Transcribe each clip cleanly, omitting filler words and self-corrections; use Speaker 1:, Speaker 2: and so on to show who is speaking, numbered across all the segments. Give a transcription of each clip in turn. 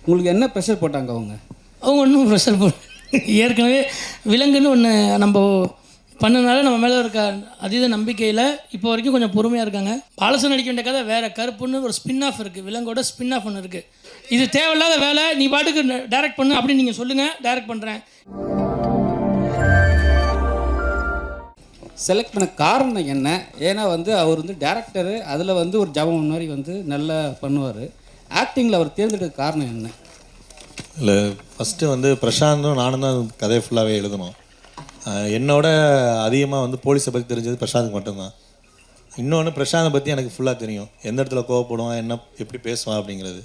Speaker 1: உங்களுக்கு என்ன ப்ரெஷர் போட்டாங்க அவங்க?
Speaker 2: அவங்க ஒன்றும் ப்ரெஷர் ஏற்கனவே விலங்குன்னு ஒன்று நம்ம பண்ணனால நம்ம மேலே இருக்க அதீத நம்பிக்கையில் இப்போ வரைக்கும் கொஞ்சம் பொறுமையாக இருக்காங்க. பாலசன் நடிக்க வேண்டிய கதை வேறு, கருப்புன்னு ஒரு ஸ்பின் ஆஃப் இருக்குது, விலங்கோட ஸ்பின் ஆஃப் ஒன்று இருக்குது. இது தேவையில்லாத வேலை, நீ பாட்டுக்கு டைரக்ட் பண்ணு அப்படின்னு நீங்கள் சொல்லுங்கள், டைரக்ட் பண்ணுறேன்.
Speaker 1: செலக்ட் பண்ண காரணம் என்ன? ஏன்னா அவர் டேரக்டரு, அதில் ஒரு ஜபம் மாதிரி நல்லா பண்ணுவார். ஆக்டிங்கில் அவர் தேர்ந்தெடுக்க காரணம் என்ன?
Speaker 3: இல்லை, ஃபஸ்ட்டு பிரசாந்தும் நானும் தான் கதையை ஃபுல்லாகவே எழுதணும். என்னோட அதிகமாக போலீஸை பற்றி தெரிஞ்சது பிரசாந்துக்கு மட்டும்தான். இன்னொன்று, பிரசாந்தை பற்றி எனக்கு ஃபுல்லாக தெரியும், எந்த இடத்துல கோவப்படுவான், என்ன எப்படி பேசுவான் அப்படிங்கிறது.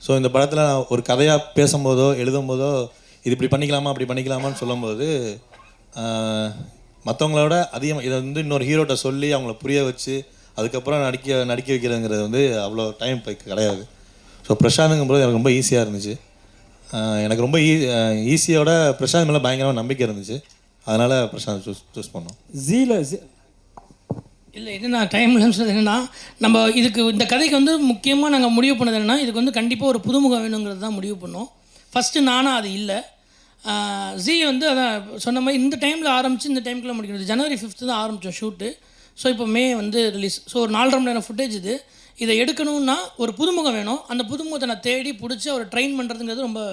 Speaker 3: ஸோ இந்த படத்தில் ஒரு கதையாக பேசும்போதோ எழுதும்போதோ இது இப்படி பண்ணிக்கலாமா அப்படி பண்ணிக்கலாமான்னு சொல்லும்போது மற்றவங்களோட அதிகமாக இதை இன்னொரு ஹீரோட்ட சொல்லி அவங்கள புரிய வச்சு அதுக்கப்புறம் நடிக்க வைக்கிறதுங்கிறது அவ்வளோ டைம் கிடையாது. ஸோ பிரசாந்துங்கும்போது எனக்கு ரொம்ப ஈஸியாக இருந்துச்சு. எனக்கு ரொம்ப ஈஸியோட பிரசாந்த் மேலே பயங்கரமாக நம்பிக்கை இருந்துச்சு. அதனால் பிரசாந்த் சூஸ் பண்ணோம்.
Speaker 2: இல்லை, இது நான் டைம் இல்லைன்னு என்னென்னா, நம்ம இதுக்கு இந்த கதைக்கு முக்கியமாக நாங்கள் முடிவு பண்ணது என்னென்னா, இதுக்கு கண்டிப்பாக ஒரு புதுமுகம் வேணுங்கிறது தான் முடிவு பண்ணோம். ஃபஸ்ட்டு நானும் அது இல்லை. ஜி அதான் சொன்ன மாதிரி இந்த டைமில் ஆரம்பித்து இந்த டைமுக்குள்ளே முடிக்கணும். ஜனவரி 5 தான் ஆரம்பித்தோம் ஷூட்டு. ஸோ இப்போ மே ரிலீஸ். ஸோ ஒரு 4.5 மணி நேரம் ஃபுட்டேஜ் இது. இதை எடுக்கணும்னா ஒரு புதுமுகம் வேணும். அந்த புதுமுகத்தை நான் தேடி பிடிச்சி அவரை ட்ரெயின் பண்ணுறதுங்கிறது ரொம்ப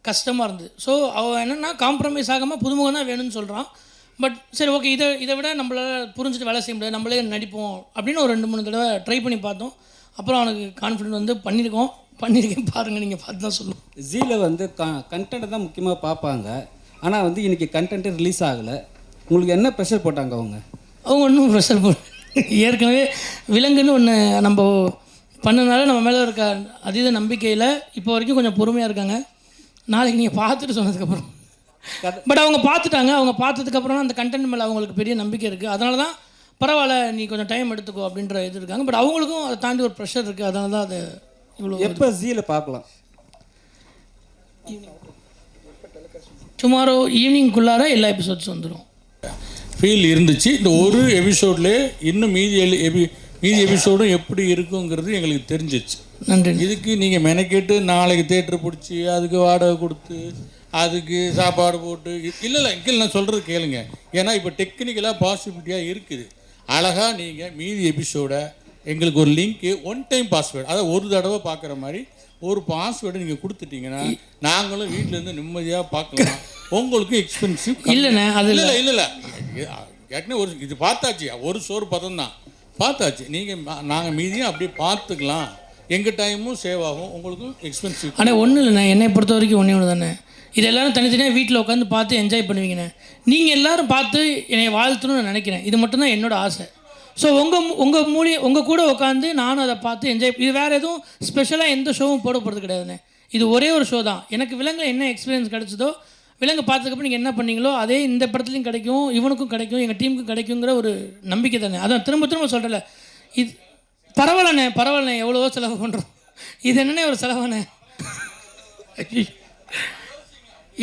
Speaker 2: கஷ்டமாக இருந்தது. ஸோ அவன் என்னென்னா காம்ப்ரமைஸ் ஆகாமல் புதுமுகம் தான் வேணும்னு சொல்கிறான். பட் சரி, ஓகே, இதை விட நம்மளால் புரிஞ்சுட்டு வேலை செய்ய முடியாது, நம்மளே நடிப்போம் அப்படின்னு ஒரு 2-3 தடவை ட்ரை பண்ணி பார்த்தோம். அப்புறம் அவனுக்கு கான்ஃபிடென்ட் பண்ணியிருக்கேன் பாருங்கள், நீங்கள் பார்த்து தான் சொல்லுவோம்.
Speaker 1: ஜீல கண்டென்ட்டை தான் முக்கியமாக பார்ப்பாங்க. ஆனால் இன்றைக்கி கண்டென்ட்டு ரிலீஸ் ஆகலை. உங்களுக்கு என்ன ப்ரெஷர் போட்டாங்க அவங்க?
Speaker 2: அவங்க ஒன்றும் ப்ரெஷர் ஏற்கனவே விலங்குன்னு ஒன்று நம்ம பண்ணனால நம்ம மேலே இருக்க அதீத நம்பிக்கையில் இப்போ வரைக்கும் கொஞ்சம் பொறுமையாக இருக்காங்க. நாளைக்கு நீங்கள் பார்த்துட்டு சொன்னதுக்கப்புறம் பட் அவங்க பார்த்துட்டாங்க. அவங்க பார்த்ததுக்கப்புறம் அந்த கண்டென்ட் மேலே அவங்களுக்கு பெரிய நம்பிக்கை இருக்குது. அதனால தான் பரவாயில்ல, நீ கொஞ்சம் டைம் எடுத்துக்கோ அப்படின்ற இது இருக்காங்க. பட் அவங்களுக்கும் அதை தாண்டி ஒரு ப்ரெஷர் இருக்குது. அதனால தான் அது இவ்வளோ.
Speaker 1: எப்போ ஜீல பார்க்கலாம்?
Speaker 2: டுமாரோ ஈவினிங்குள்ளார எல்லா எபிசோட்ஸும் வந்துடும்.
Speaker 4: ஃபீல் இருந்துச்சு. இந்த ஒரு எபிசோட்லேயே இன்னும் மீதி எபிசோடும் எப்படி இருக்குங்கிறது எங்களுக்கு தெரிஞ்சிச்சு.
Speaker 2: நன்றி.
Speaker 4: இதுக்கு நீங்கள் மெனக்கெட்டு நாளைக்கு தேட்டர் பிடிச்சி அதுக்கு வாடகை கொடுத்து அதுக்கு சாப்பாடு போட்டு இல்லை இங்கே நான் சொல்கிறது கேளுங்க. ஏன்னா இப்போ டெக்னிக்கலாக பாசிபிலிட்டியாக இருக்குது. அழகாக நீங்கள் மீதி எபிசோடை எங்களுக்கு ஒரு லிங்க்கு, ஒன் டைம் பாஸ்வேர்டு, அதாவது ஒரு தடவை பார்க்குற மாதிரி ஒரு பாஸ்வேர்டு நீங்கள் கொடுத்துட்டீங்கன்னா நாங்களும் வீட்டிலேருந்து நிம்மதியாக பார்க்கலாம். உங்களுக்கும் எக்ஸ்பென்சிவ்
Speaker 2: இல்லைண்ணே, அது
Speaker 4: இல்லை ஏற்கனவே ஒரு இது பார்த்தாச்சு, ஒரு சோறு பதம் தான் பார்த்தாச்சு. நாங்கள் மீதியும் அப்படியே பார்த்துக்கலாம், எங்கள் டைமும் சேவ் ஆகும், உங்களுக்கும் எக்ஸ்பென்சிவ்.
Speaker 2: ஆனால் ஒன்றும் இல்லைண்ணே, என்னை பொறுத்த வரைக்கும் ஒன்று தானே, இது எல்லோரும் தனித்தனியாக வீட்டில் உட்காந்து பார்த்து என்ஜாய் பண்ணுவீங்கண்ணே. நீங்கள் எல்லோரும் பார்த்து என்னை வாழ்த்துணும்னு நான் நினைக்கிறேன். இது மட்டும்தான் என்னோடய ஆசை. ஸோ உங்கள் கூட உட்காந்து நானும் அதை பார்த்து என்ஜாய். இது வேறு எதுவும் ஸ்பெஷலாக எந்த ஷோவும் போட போகிறது கிடையாதுண்ணே. இது ஒரே ஒரு ஷோ தான். எனக்கு விலங்கில் என்ன எக்ஸ்பீரியன்ஸ் கிடச்சதோ, விலங்கு பார்த்ததுக்கப்புறம் நீங்கள் என்ன பண்ணீங்களோ அதே இந்த படத்துலையும் கிடைக்கும், இவனுக்கும் கிடைக்கும், எங்கள் டீமுக்கும் கிடைக்குங்கிற ஒரு நம்பிக்கை தானே. அதான் திரும்ப சொல்கிறேன்ல, இது பரவாயில்லண்ணே, எவ்வளவோ செலவு பண்ணுறோம், இது என்னண்ணே ஒரு செலவாண்ணே.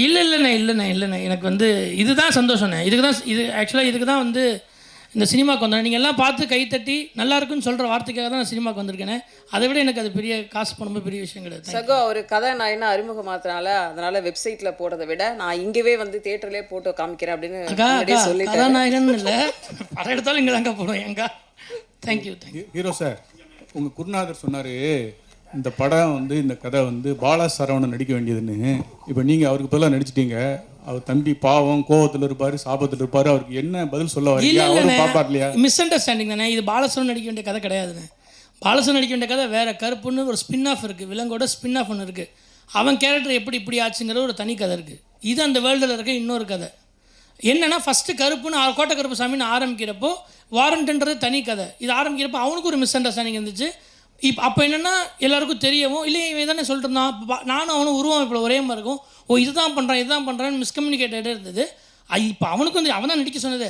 Speaker 2: இல்லைண்ணே எனக்கு இதுதான் சந்தோஷண்ணே. இதுக்கு தான் இந்த சினிமாவுக்கு வந்தேன். நீங்கள் எல்லாம் பார்த்து கைத்தட்டி நல்லா இருக்குன்னு சொல்கிற வார்த்தைக்காக தான் நான் சினிமாவுக்கு வந்திருக்கேனே. அதை விட எனக்கு அது பெரிய காசு பண்ணும்போது பெரிய விஷயம் கிடையாது.
Speaker 5: சகோ, ஒரு கதை நான் என்ன அறிமுகமாத்தினால அதனால் வெப்சைட்டில் போடுறதை விட நான் இங்கேவே தேட்டர்லேயே போட்டு காமிக்கிறேன் அப்படின்னு சொல்லி
Speaker 2: கதாநாயகன் இல்லை, படம் எடுத்தாலும் இங்கே தாங்க போடுவோம். எங்க தேங்க்யூ.
Speaker 6: ஹீரோ சார், உங்கள் குருநாதர் சொன்னார் இந்த படம் இந்த கதை பாலா சரவணன் நடிக்க வேண்டியதுன்னு. இப்போ நீங்கள் அவருக்கு பதிலாக நடிச்சிட்டீங்க. அவர் தம்பி பாவம் கோவத்தில் இருப்பார், சாபத்தில் இருப்பார். அவருக்கு என்ன பதில் சொல்ல வரீங்க? அவரும் பாப்பார் இல்லையா?
Speaker 2: மிஸ் அண்டர்ஸ்டாண்டிங் தானே. இது பாலசரவணன் நடிக்க வேண்டிய கதை கிடையாதுண்ணே. பாலசரவணன் நடிக்க வேண்டிய கதை வேறு, கருப்புன்னு ஒரு ஸ்பின் ஆஃப் இருக்குது, விலங்கோட ஸ்பின் ஆஃப் ஒன்று இருக்குது. அவன் கேரக்டர் இப்படி ஆச்சுங்கிற ஒரு தனி கதை இருக்குது. இது அந்த வேர்ல்டில் இருக்க இன்னொரு கதை. என்னென்னா, ஃபஸ்ட்டு கருப்புன்னு கோட்டை கருப்பு சாமின்னு ஆரம்பிக்கிறப்போ வாரண்ட்ன்றது தனி கதை. இது ஆரம்பிக்கிறப்போ அவனுக்கு ஒரு மிஸ் அண்டர்ஸ்டாண்டிங் இருந்துச்சு. அப்போ என்னென்னா எல்லாருக்கும் தெரியவும் இல்லை, இவன் தானே சொல்லிட்டு இருந்தான், நானும் அவனும் உருவம் இப்போ ஒரே மாதிரி இருக்கும், இதுதான் பண்ணுறான்னு மிஸ்கம்யூனிகேட்டடே இருந்தது. இப்போ அவனுக்கு அவன் தான் நடிக்க சொன்னதே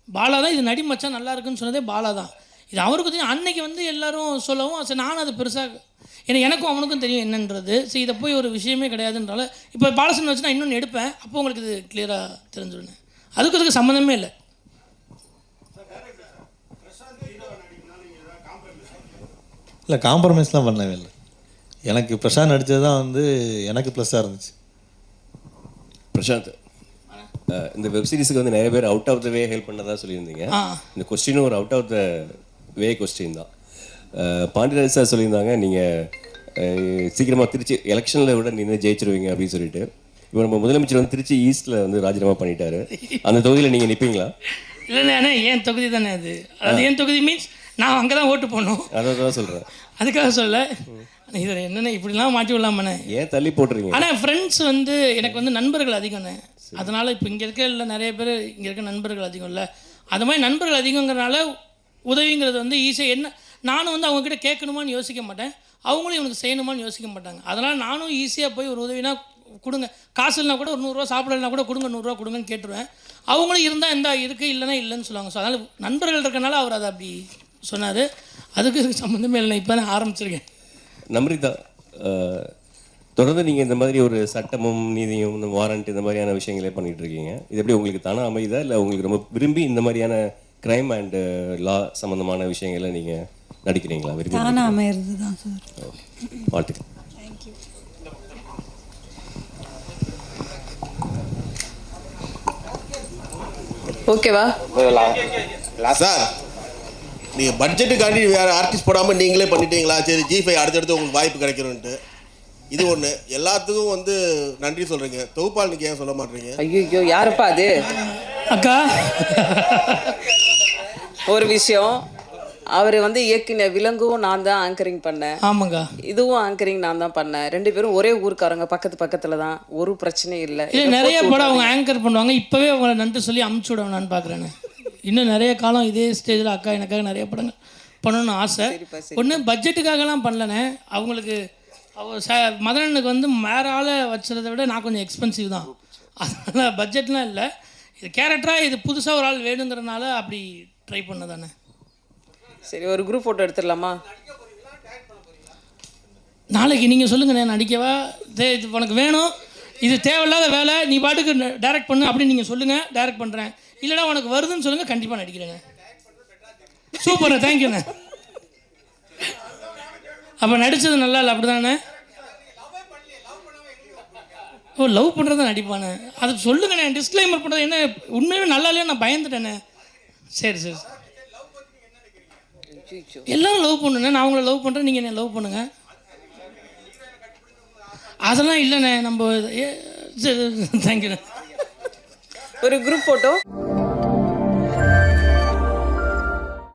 Speaker 2: பாலா தான். இது நடி மச்சான் நல்லா இருக்குன்னு சொன்னதே பாலா தான். இது அவருக்கு தெரியும். அன்னைக்கு எல்லோரும் சொல்லவும் சரி, நானும் அது பெருசாக ஏன்னா எனக்கும் அவனுக்கும் தெரியும் என்னன்றது. சரி, இதை போய் ஒரு விஷயமே கிடையாதுன்றால இப்போ பாலசன் வச்சு நான் இன்னொன்று எடுப்பேன். அப்போ உங்களுக்கு இது கிளியராக தெரிஞ்சுடுனேன். அதுக்கு சம்மந்தமே இல்லை.
Speaker 3: இல்லை, காம்ப்ரமைஸ்லாம் பண்ணவே இல்லை. எனக்கு பிரசாந்த் நடித்தது தான் வந்து எனக்கு ப்ளஸ்ஸாக இருந்துச்சு.
Speaker 7: பிரசாந்த், இந்த வெப் சீரிஸுக்கு வந்து நிறைய பேர் out of the way help பண்ணதா சொல்லியிருந்தீங்க. இந்த கொஸ்டினும் ஒரு out of the way question தான். பாண்டியராஜ் சார் சொல்லியிருந்தாங்க நீங்கள் சீக்கிரமாக திருச்சி எலெக்ஷனில் விட நின்று ஜெயிச்சிருவீங்க அப்படின்னு சொல்லிட்டு. இப்போ நம்ம முதலமைச்சர் வந்து திருச்சி ஈஸ்ட்டில் வந்து ராஜினாமா பண்ணிட்டாரு. அந்த தொகுதியில் நீங்கள் நிற்பீங்களா?
Speaker 2: இல்லைண்ணே, ஏன் தொகுதி தானே அது. அது ஏன் தொகுதி மீன்ஸ் நான் அங்கே தான் ஓட்டு போடணும்.
Speaker 7: அதை தான் சொல்கிறேன்.
Speaker 2: அதுக்காக சொல்ல இதில் என்னென்ன இப்படிலாம் மாட்டி விடலாமண்ணே.
Speaker 7: ஏன் தள்ளி போட்டுறீங்க?
Speaker 2: ஆனால் ஃப்ரெண்ட்ஸ் வந்து எனக்கு வந்து நண்பர்கள் அதிகம்ண்ணே. அதனால் இப்போ இங்கே இருக்க இல்லை நிறைய பேர் இங்கே இருக்க நண்பர்கள் அதிகம் இல்லை. அது மாதிரி நண்பர்கள் அதிகங்கிறனால உதவிங்கிறது வந்து ஈஸியாக என்ன நானும் வந்து அவங்கக்கிட்ட கேட்கணுமான்னு யோசிக்க மாட்டேன், அவங்களும் இவனுக்கு செய்யணுமான்னு யோசிக்க மாட்டாங்க. அதனால் நானும் ஈஸியாக போய் ஒரு உதவினா கொடுங்க, காசு இல்லைனா கூட ஒரு 100 ரூபா சாப்பிடலாம் கூட கொடுங்க, 100 ரூபா கொடுங்கன்னு கேட்டுருவேன். அவங்களும் இருந்தால் எந்த இருக்குது இல்லைன்னா இல்லைன்னு சொல்லுவாங்க. ஸோ அதனால் நண்பர்கள் இருக்கனால அவர் அதை அப்படி சொன்னார். அதுக்கு சம்மந்தமே இல்லை, இப்போ தான் ஆரம்பிச்சிருக்கேன்.
Speaker 7: நம்ரிதா, தொடர்ந்து நீங்கள் இந்த மாதிரி ஒரு சட்டமும் நீதியும் இந்த வாரண்ட் இந்த மாதிரியான விஷயங்களே பண்ணிகிட்டு இருக்கீங்க. இது எப்படி உங்களுக்கு தானாக அமையுதா இல்லை உங்களுக்கு ரொம்ப விரும்பி இந்த மாதிரியான க்ரைம் அண்ட் லா சம்மந்தமான விஷயங்களை நீங்கள் நடிக்கிறீங்களா? விரும்பி
Speaker 8: தானாக அமையிறது தான் சார்.
Speaker 7: வாழ்த்துக்கள்.
Speaker 5: ஓகேவா
Speaker 9: சார்? நீங்கள் பட்ஜெட்டுக்காண்டி வேறு ஆர்டிஸ்ட் போடாமல் நீங்களே பண்ணிட்டீங்களா? சரி, G5 அடுத்தடுத்து உங்களுக்கு வாய்ப்பு கிடைக்கணுன்ட்டு. இது ஒன்று. எல்லாத்துக்கும் வந்து நன்றி சொல்கிறீங்க. தொகுப்பால் நீங்கள் ஏன் சொல்ல மாட்டீங்க?
Speaker 5: ஐயோ யாருப்பா அது?
Speaker 2: அக்கா
Speaker 5: ஒரு விஷயம், அவர் வந்து இயக்கின விலங்கும் நான் தான் ஆங்கரிங் பண்ணேன்.
Speaker 2: ஆமாங்கா,
Speaker 5: இதுவும் ஆங்கரிங் நான் தான் பண்ணேன். 2 பேரும் ஒரே ஊருக்காரங்க, பக்கத்தில் தான். ஒரு பிரச்சனையும் இல்லை.
Speaker 2: இல்லை நிறைய படம் அவங்க ஆங்கர் பண்ணுவாங்க. இப்போவே அவங்கள நன்றி சொல்லி அமுச்சு விடணும் நான் பார்க்குறேன்னு. இன்னும் நிறைய காலம் இதே ஸ்டேஜில் அக்கா எனக்காக நிறைய படங்கள் பண்ணணும்னு ஆசை. ஒன்று பட்ஜெட்டுக்காகலாம் பண்ணலனே, அவங்களுக்கு மதனனுக்கு வந்து வேற ஆளை வச்சுறதை விட நான் கொஞ்சம் எக்ஸ்பென்சிவ் தான். அதனால் பட்ஜெட்லாம் இல்லை, இது கேரக்டராக இது புதுசாக ஒரு ஆள் வேணுங்கிறனால அப்படி ட்ரை பண்ண தானே.
Speaker 5: சரி, ஒரு குரூப் ஃபோட்டோ எடுத்துடலாமா?
Speaker 2: நாளைக்கு நீங்கள் சொல்லுங்கண்ணே, நடிக்கவா இது உனக்கு வேணும், இது தேவையில்லாத வேலை, நீ பாட்டுக்கு டைரக்ட் பண்ணு அப்படின்னு நீங்கள் சொல்லுங்கள், டைரக்ட் பண்ணுறேன். இல்லைனா உனக்கு வருதுன்னு சொல்லுங்கள், கண்டிப்பாக நடிக்கிறேங்க. சூப்பர்ண்ணே, தேங்க்யூண்ணே. அப்போ நடித்தது நல்லா இல்லை அப்படி தானே? ஓ, லவ் பண்ணுறது நடிப்பானே, அது சொல்லுங்கண்ணே. டிஸ்க்ளைமர் பண்ணுறது என்ன உண்மையுமே நல்லா இல்லையா? நான் பயந்துட்டேண்ணே. சரி சரி, எல்லாரும் லவ் பண்ணுண்ணே. நான் அவங்கள லவ் பண்ணுறேன், நீங்கள் என்ன லவ் பண்ணுங்கள். அதெல்லாம் இல்லைண்ணே. நம்ம தேங்க்யூண்ணே.
Speaker 5: ஒரு குரூப் ஃபோட்டோ.